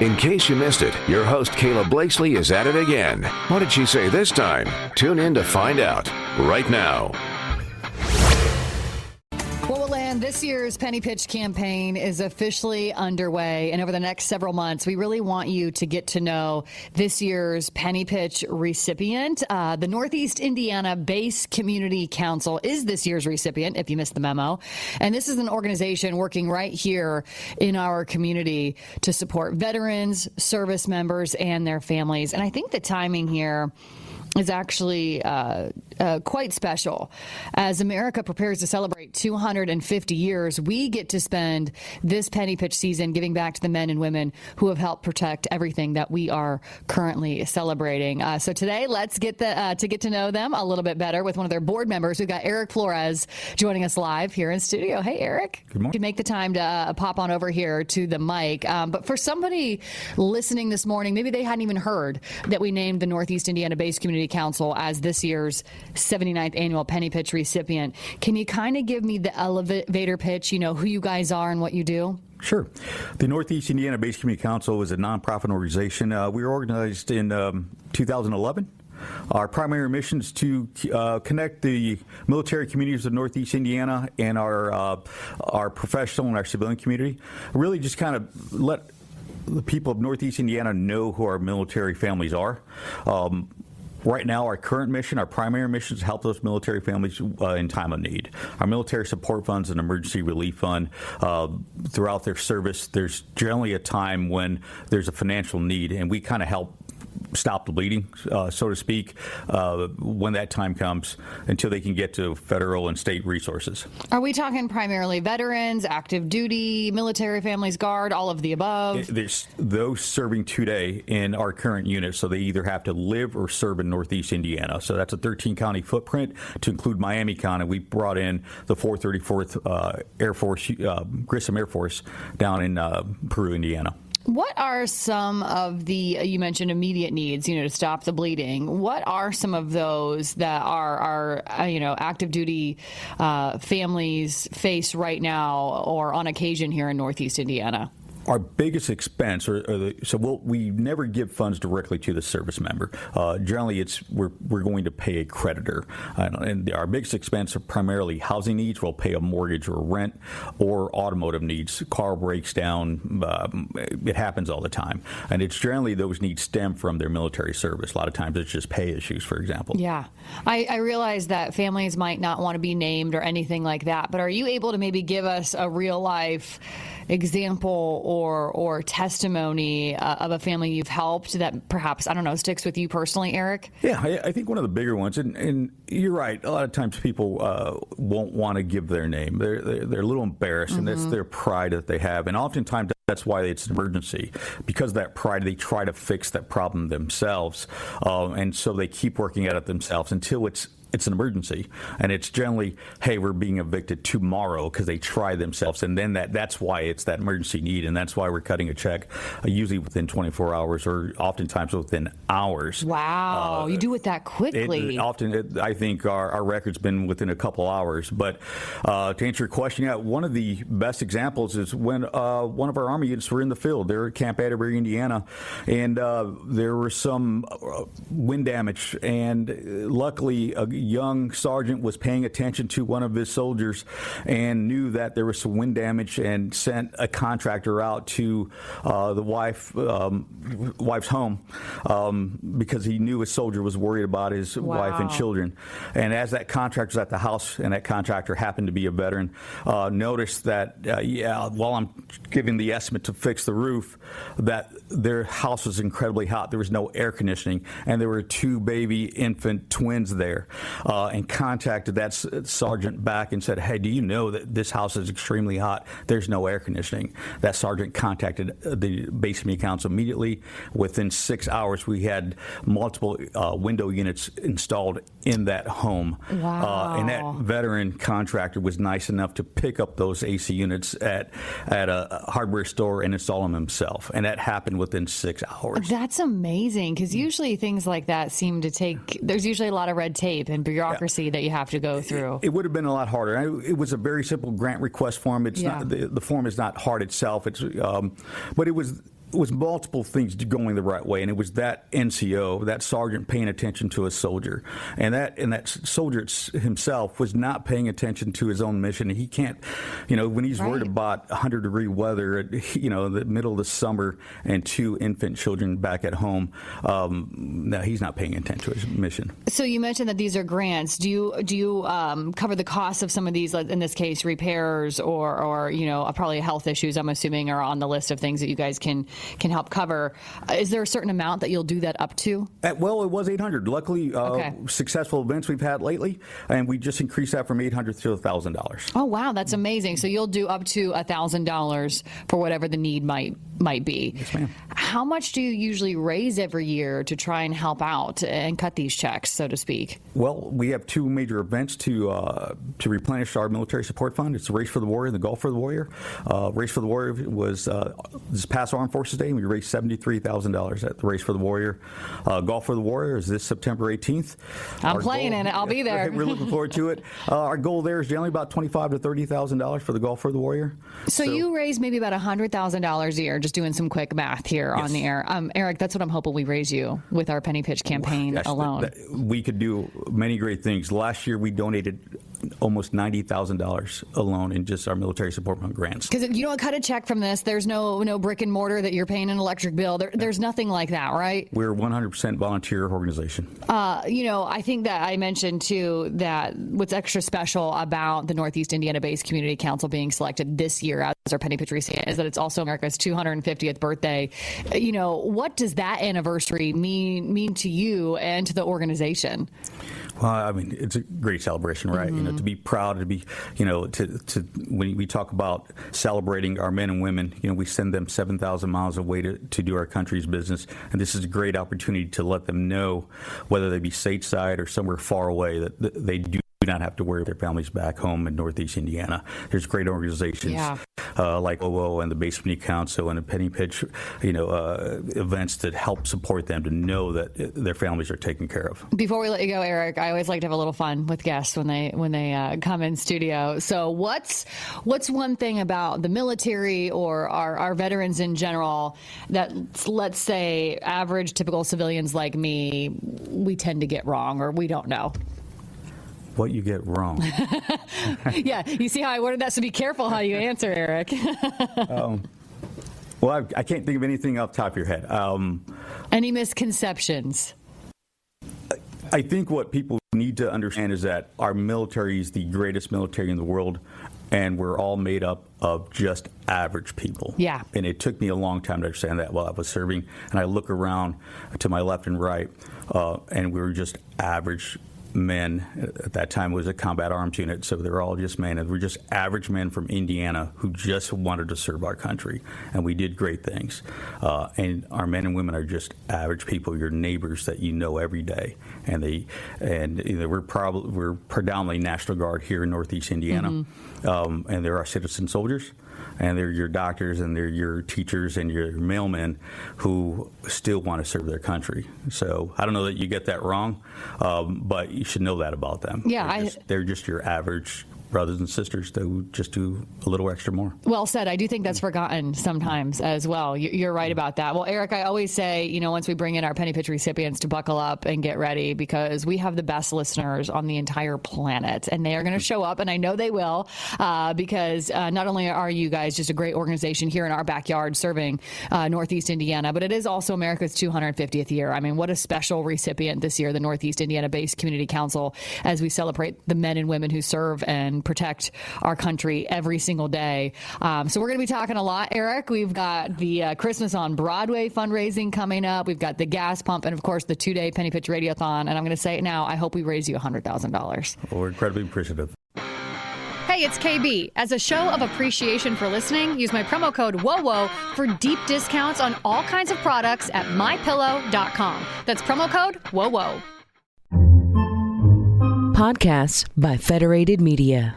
In case you missed it, your host Kayla Blakesley is at it again. What did she say this time? Tune in to find out right now. This year's Penny Pitch campaign is officially underway, and over the next several months, we really want you to get to know this year's Penny Pitch recipient. The Northeast Indiana Base Community Council is this year's recipient, if you missed the memo. And this is an organization working right here in our community to support veterans, service members, and their families. And I think the timing here is actually quite special. As America prepares to celebrate 250 years, we get to spend this Penny Pitch season giving back to the men and women who have helped protect everything that we are currently celebrating. So today, let's get to know them a little bit better with one of their board members. We've got Eric Flores joining us live here in studio. Hey, Eric. Good morning. You can make the time to pop on over here to the mic. But for somebody listening this morning, maybe they hadn't even heard that we named the Northeast Indiana Base Community Council as this year's 79th annual Penny Pitch recipient. Can you kind of give me the elevator pitch, who you guys are and what you do? Sure. The Northeast Indiana Base Community Council is a nonprofit organization. We were organized in 2011. Our primary mission is to connect the military communities of Northeast Indiana and our professional and our civilian community. Really just kind of let the people of Northeast Indiana know who our military families are. Right now, our current mission, our primary mission is to help those military families in time of need. Our military support fund is an emergency relief fund. Throughout their service, there's generally a time when there's a financial need, and we kind of help stop the bleeding, so to speak, when that time comes, until they can get to federal and state resources. Are we talking primarily veterans, active duty, military families, Guard, all of the above? There's those serving today in our current unit, so they either have to live or serve in Northeast Indiana. So that's a 13-county footprint to include Miami County. We brought in the 434th Air Force, Grissom Air Force, down in Peru, Indiana. What are some of the, you mentioned immediate needs, to stop the bleeding. What are some of those that our active duty families face right now or on occasion here in Northeast Indiana? Our biggest expense, we never give funds directly to the service member. Generally, we're going to pay a creditor, and our biggest expense are primarily housing needs. We'll pay a mortgage or rent, or automotive needs. Car breaks down. It happens all the time, and it's generally those needs stem from their military service. A lot of times, it's just pay issues, for example. Yeah, I realize that families might not want to be named or anything like that, but are you able to maybe give us a real life example or testimony of a family you've helped that perhaps, sticks with you personally, Eric? Yeah, I think one of the bigger ones, and you're right, a lot of times people won't want to give their name. They're a little embarrassed, and that's their pride that they have. And oftentimes that's why it's an emergency. Because of that pride, they try to fix that problem themselves. And so they keep working at it themselves until it's an emergency, and it's generally, hey, we're being evicted tomorrow, because they try themselves, and then that's why it's that emergency need, and that's why we're cutting a check usually within 24 hours or oftentimes within hours. Wow, you do it that quickly. I think our record's been within a couple hours. But to answer your question, one of the best examples is when one of our Army units were in the field. They're at Camp Atterbury, Indiana, and there was some wind damage, and luckily a young sergeant was paying attention to one of his soldiers and knew that there was some wind damage, and sent a contractor out to the wife's home because he knew his soldier was worried about his wife and children. And as that contractor was at the house, and that contractor happened to be a veteran, noticed that while I'm giving the estimate to fix the roof, that their house was incredibly hot. There was no air conditioning, and there were two baby infant twins there. And contacted that sergeant back and said, hey, do you know that this house is extremely hot? There's no air conditioning. That sergeant contacted the Base Community Council immediately. Within 6 hours, we had multiple window units installed in that home. Wow. And that veteran contractor was nice enough to pick up those AC units at a hardware store and install them himself. And that happened within 6 hours. That's amazing, because usually things like that seem to take, there's usually a lot of red tape and bureaucracy that you have to go through. It would have been a lot harder. It was a very simple grant request form. It's not the form is not hard itself. It's but it was was multiple things going the right way, and it was that NCO, that sergeant, paying attention to a soldier, and that soldier himself was not paying attention to his own mission. He can't, when he's worried about 100-degree weather, the middle of the summer, and 2 infant children back at home, no, he's not paying attention to his mission. So you mentioned that these are grants. Do you cover the cost of some of these, in this case, repairs or probably health issues, I'm assuming, are on the list of things that you guys can help cover? Is there a certain amount that you'll do that up to? Well, it was $800. Luckily, successful events we've had lately, and we just increased that from $800 to $1,000. Oh, wow, that's amazing. So you'll do up to $1,000 for whatever the need might be. Yes, ma'am. How much do you usually raise every year to try and help out and cut these checks, so to speak? Well, we have 2 major events to replenish our military support fund. It's the Race for the Warrior and the Golf for the Warrior. Race for the Warrior was this past Armed Forces Day, and we raised $73,000 at the Race for the Warrior. Golf for the Warrior is this September 18th. I'm playing in it. I'll be there. We're looking forward to it. Our goal there is generally about $25,000 to $30,000 for the Golf for the Warrior. So you raise maybe about $100,000 a year, just doing some quick math here on the air. Eric, that's what I'm hoping we raise you with our Penny Pitch campaign alone. We could do many great things. Last year, we donated almost $90,000 alone in just our military support fund grants. Because you don't cut a check from this. There's no brick and mortar that you're paying an electric bill. There's nothing like that, right? We're a 100% volunteer organization. I think that I mentioned, too, that what's extra special about the Northeast Indiana-based Community Council being selected this year as our Penny Pitch recipient is that it's also America's 250th birthday. What does that anniversary mean to you and to the organization? Well, I mean, it's a great celebration, right? Mm-hmm. To be proud, to be, when we talk about celebrating our men and women, we send them 7,000 miles away to do our country's business. And this is a great opportunity to let them know, whether they be stateside or somewhere far away, that they do not have to worry their families back home in Northeast Indiana. There's great organizations like OO and the Base Community Council and the Penny Pitch, events that help support them to know that their families are taken care of. Before we let you go, Eric, I always like to have a little fun with guests when they come in studio. So what's one thing about the military or our veterans in general that, let's say, average, typical civilians like me, we tend to get wrong or we don't know? What you get wrong. Yeah, you see how I worded that, so be careful how you answer, Eric. Well, I can't think of anything off the top of your head. Any misconceptions? I think what people need to understand is that our military is the greatest military in the world, and we're all made up of just average people. Yeah. And it took me a long time to understand that while I was serving. And I look around to my left and right, and we were just average men. At that time, it was a combat arms unit, so they're all just men. And we're just average men from Indiana who just wanted to serve our country, and we did great things. And our men and women are just average people, your neighbors that you know every day. And we're predominantly National Guard here in Northeast Indiana, and they're our citizen soldiers. And they're your doctors and they're your teachers and your mailmen who still want to serve their country. So I don't know that you get that wrong, but you should know that about them. Yeah, they're just your average brothers and sisters that just do a little extra more. Well said. I do think that's forgotten sometimes as well. You're right about that. Well, Eric, I always say, once we bring in our Penny Pitch recipients, to buckle up and get ready, because we have the best listeners on the entire planet, and they are going to show up, and I know they will, because not only are you guys just a great organization here in our backyard serving Northeast Indiana, but it is also America's 250th year. I mean, what a special recipient this year, the Northeast Indiana-based Community Council, as we celebrate the men and women who serve and protect our country every single day. So we're going to be talking a lot, Eric. We've got the Christmas on Broadway fundraising coming up. We've got the gas pump and, of course, the 2-day Penny Pitch Radiothon. And I'm going to say it now, I hope we raise you $100,000. Well, we're incredibly appreciative. Hey, it's KB. As a show of appreciation for listening, use my promo code WOWO for deep discounts on all kinds of products at mypillow.com. That's promo code WOWO. Podcasts by Federated Media.